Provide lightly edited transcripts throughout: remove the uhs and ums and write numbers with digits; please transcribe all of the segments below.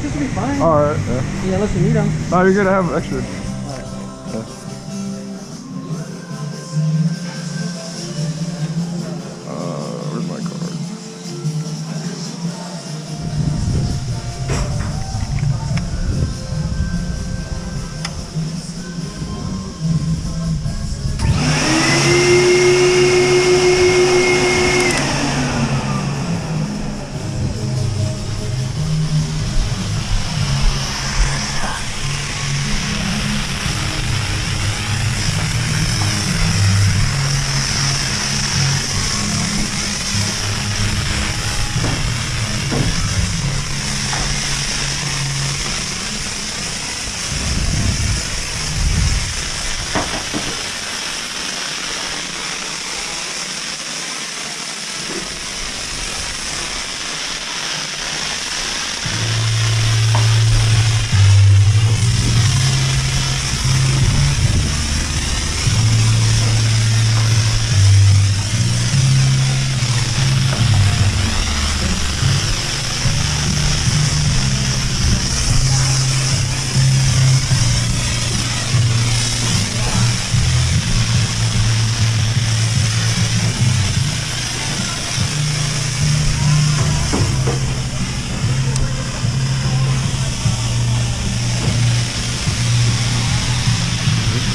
This will be fine. Alright, yeah. Yeah, unless you need them. No, you're gonna have extra. Alright. Yeah. Where's my card?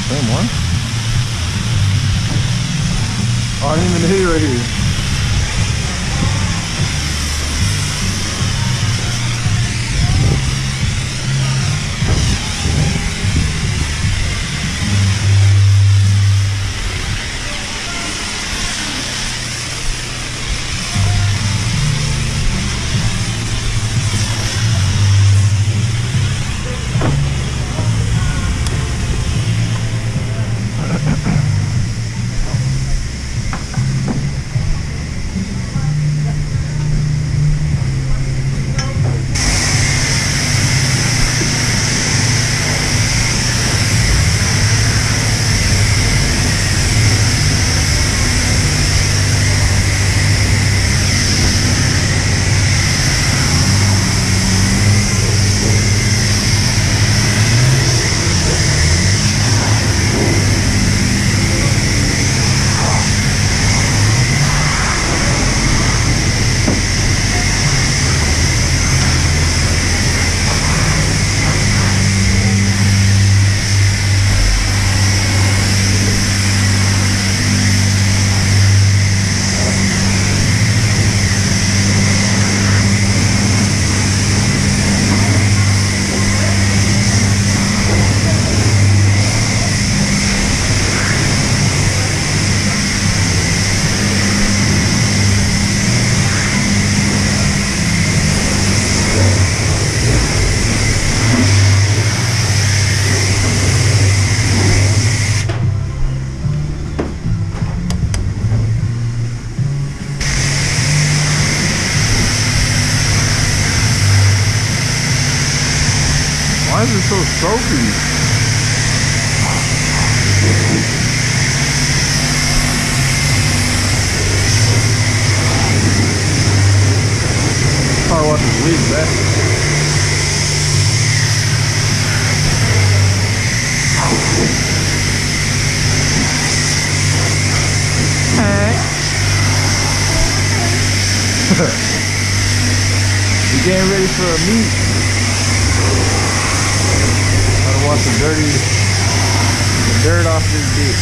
Same one? Oh, I didn't even hit it right here. Why is it so soapy? Probably want to leave that. You getting ready for a meet? Gotta wash the dirt off this dick.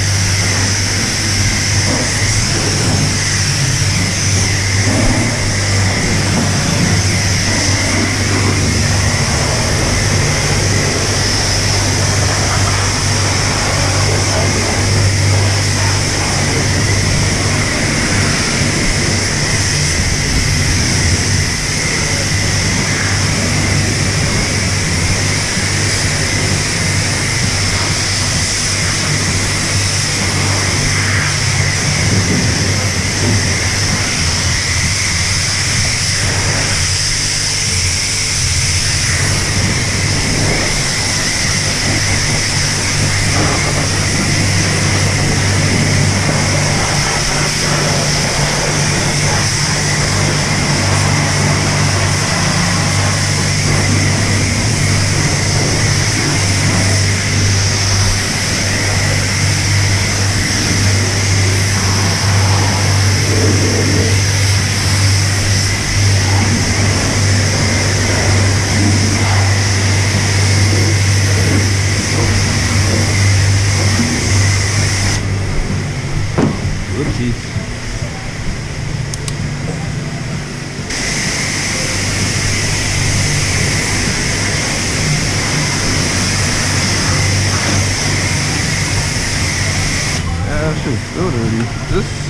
Whoopsies. Yeah, that shit's still dirty. This